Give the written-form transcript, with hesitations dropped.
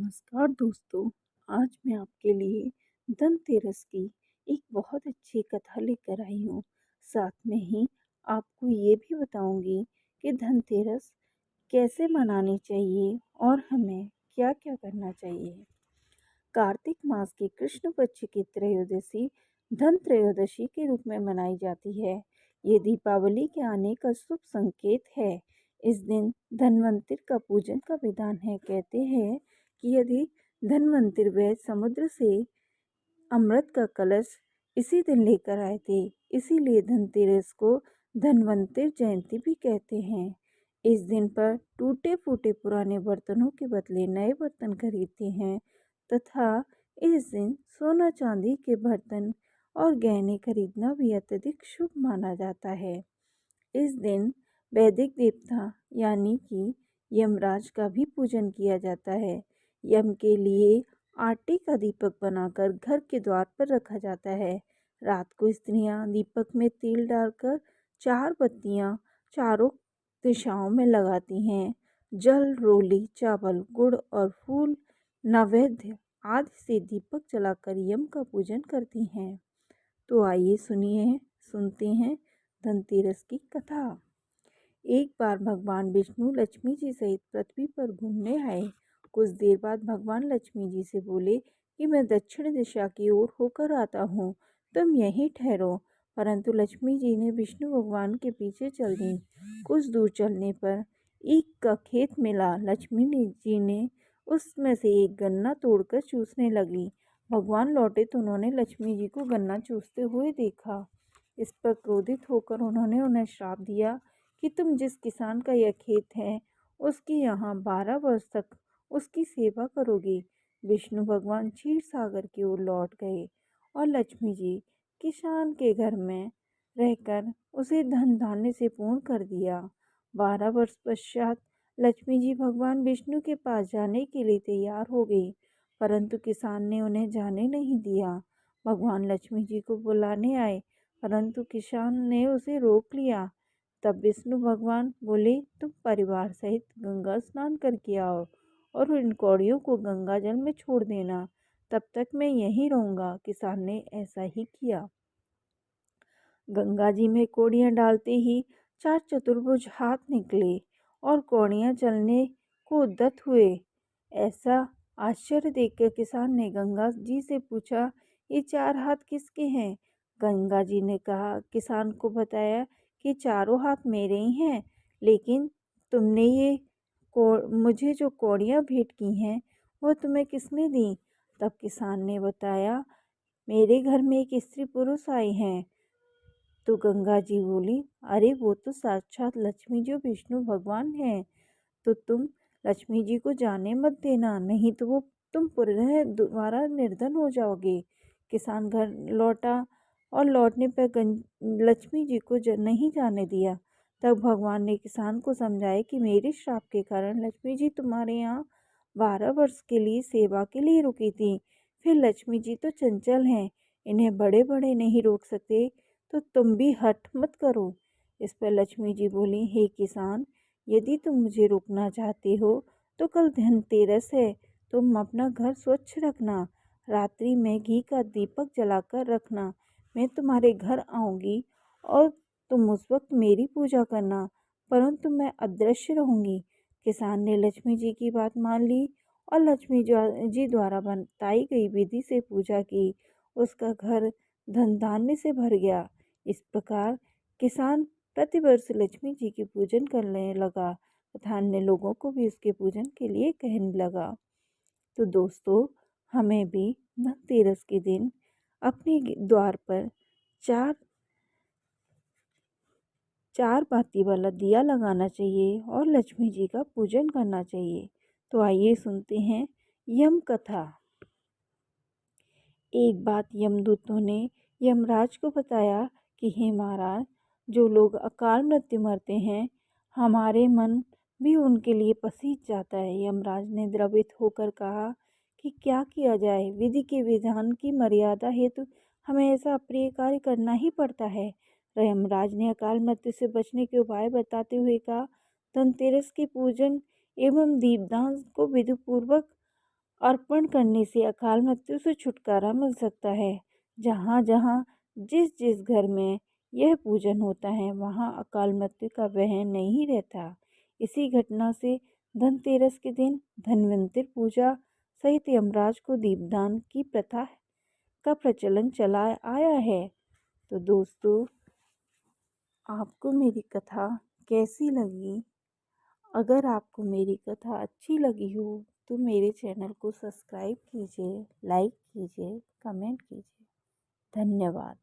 नमस्कार दोस्तों। आज मैं आपके लिए धनतेरस की एक बहुत अच्छी कथा लेकर आई हूँ। साथ में ही आपको ये भी बताऊंगी कि धनतेरस कैसे मनानी चाहिए और हमें क्या-क्या करना चाहिए। कार्तिक मास की कृष्ण पक्ष की त्रयोदशी धन त्रयोदशी के रूप में मनाई जाती है। ये दीपावली के आने का शुभ संकेत है। इस दिन धन्वंतरि का पूजन का विधान है। कहते हैं कि यदि धन्वंतरि वह समुद्र से अमृत का कलश इसी दिन लेकर आए थे, इसीलिए धनतेरस को धन्वंतरि जयंती भी कहते हैं। इस दिन पर टूटे फूटे पुराने बर्तनों के बदले नए बर्तन खरीदते हैं तथा इस दिन सोना चांदी के बर्तन और गहने खरीदना भी अत्यधिक शुभ माना जाता है। इस दिन वैदिक देवता यानी कि यमराज का भी पूजन किया जाता है। यम के लिए आटे का दीपक बनाकर घर के द्वार पर रखा जाता है। रात को स्त्रियां दीपक में तेल डालकर 4 बत्तियां चारों दिशाओं में लगाती हैं। जल, रोली, चावल, गुड़ और फूल नैवेद्य आदि से दीपक जलाकर यम का पूजन करती हैं। तो आइए सुनते हैं धनतेरस की कथा। एक बार भगवान विष्णु लक्ष्मी जी सहित पृथ्वी पर घूमने आए। कुछ देर बाद भगवान लक्ष्मी जी से बोले कि मैं दक्षिण दिशा की ओर होकर आता हूँ, तुम यहीं ठहरो। परंतु लक्ष्मी जी ने विष्णु भगवान के पीछे चल दी। कुछ दूर चलने पर ईख का खेत मिला। जी ने उसमें से एक गन्ना तोड़कर चूसने लगी। भगवान लौटे तो उन्होंने लक्ष्मी जी को गन्ना चूसते हुए देखा। इस पर क्रोधित होकर उन्होंने उन्हें श्राप दिया कि तुम जिस किसान का यह खेत है उसकी यहाँ 12 वर्ष तक उसकी सेवा करोगे। विष्णु भगवान क्षीर सागर की ओर लौट गए और लक्ष्मी जी किसान के घर में रहकर उसे धन धान्य से पूर्ण कर दिया। 12 वर्ष पश्चात लक्ष्मी जी भगवान विष्णु के पास जाने के लिए तैयार हो गई, परंतु किसान ने उन्हें जाने नहीं दिया। भगवान लक्ष्मी जी को बुलाने आए, परंतु किसान ने उसे रोक लिया। तब विष्णु भगवान बोले, तुम परिवार सहित गंगा स्नान करके आओ और इन कौड़ियों को गंगा जल में छोड़ देना, तब तक मैं यहीं रहूंगा। किसान ने ऐसा ही किया। गंगा जी में कौड़ियाँ डालते ही 4 चतुर्भुज हाथ निकले और कौड़ियाँ चलने को उद्यत हुए। ऐसा आश्चर्य देखकर किसान ने गंगा जी से पूछा, ये 4 हाथ किसके हैं? गंगा जी ने किसान को बताया कि चारों हाथ मेरे ही हैं, लेकिन तुमने मुझे जो कौड़ियाँ भेंट की हैं वो तुम्हें किसने दी? तब किसान ने बताया, मेरे घर में एक स्त्री पुरुष आए हैं। तो गंगा जी बोली, अरे वो तो साक्षात लक्ष्मी जी विष्णु भगवान हैं। तो तुम लक्ष्मी जी को जाने मत देना, नहीं तो वो तुम पुनः दोबारा निर्धन हो जाओगे। किसान घर लौटा और लौटने पर लक्ष्मी जी को नहीं जाने दिया। तब भगवान ने किसान को समझाया कि मेरे श्राप के कारण लक्ष्मी जी तुम्हारे यहाँ 12 वर्ष के लिए सेवा के लिए रुकी थी। फिर लक्ष्मी जी तो चंचल हैं, इन्हें बड़े बड़े नहीं रोक सकते, तो तुम भी हठ मत करो। इस पर लक्ष्मी जी बोली, हे किसान, यदि तुम मुझे रोकना चाहते हो तो कल धनतेरस है, तुम अपना घर स्वच्छ रखना, रात्रि में घी का दीपक जलाकर रखना। मैं तुम्हारे घर आऊँगी और तुम उस वक्त मेरी पूजा करना, परंतु मैं अदृश्य रहूँगी। किसान ने लक्ष्मी जी की बात मान ली और लक्ष्मी जी द्वारा बताई गई विधि से पूजा की। उसका घर धन धान्य से भर गया। इस प्रकार किसान प्रतिवर्ष लक्ष्मी जी की पूजन करने लगा तथा अन्य लोगों को भी उसके पूजन के लिए कहने लगा। तो दोस्तों, हमें भी धनतेरस के दिन अपने द्वार पर चार चार बाती वाला दिया लगाना चाहिए और लक्ष्मी जी का पूजन करना चाहिए। तो आइए सुनते हैं यम कथा। एक बात यमदूतों ने यमराज को बताया कि हे महाराज, जो लोग अकाल मृत्यु मरते हैं, हमारे मन भी उनके लिए पसीज जाता है। यमराज ने द्रवित होकर कहा कि क्या किया जाए, विधि के विधान की मर्यादा हेतु हमें ऐसा अप्रिय कार्य करना ही पड़ता है। यमराज ने अकाल मृत्यु से बचने के उपाय बताते हुए कहा, धनतेरस के पूजन एवं दीपदान को विधिपूर्वक अर्पण करने से अकाल मृत्यु से छुटकारा मिल सकता है। जहाँ जहाँ जिस जिस घर में यह पूजन होता है वहाँ अकाल मृत्यु का वह नहीं रहता। इसी घटना से धनतेरस के दिन धन्वंतरि पूजा सहित यमराज को दीपदान की प्रथा का प्रचलन चला आया है। तो दोस्तों, आपको मेरी कथा कैसी लगी? अगर आपको मेरी कथा अच्छी लगी हो तो मेरे चैनल को सब्सक्राइब कीजिए, लाइक कीजिए, कमेंट कीजिए। धन्यवाद।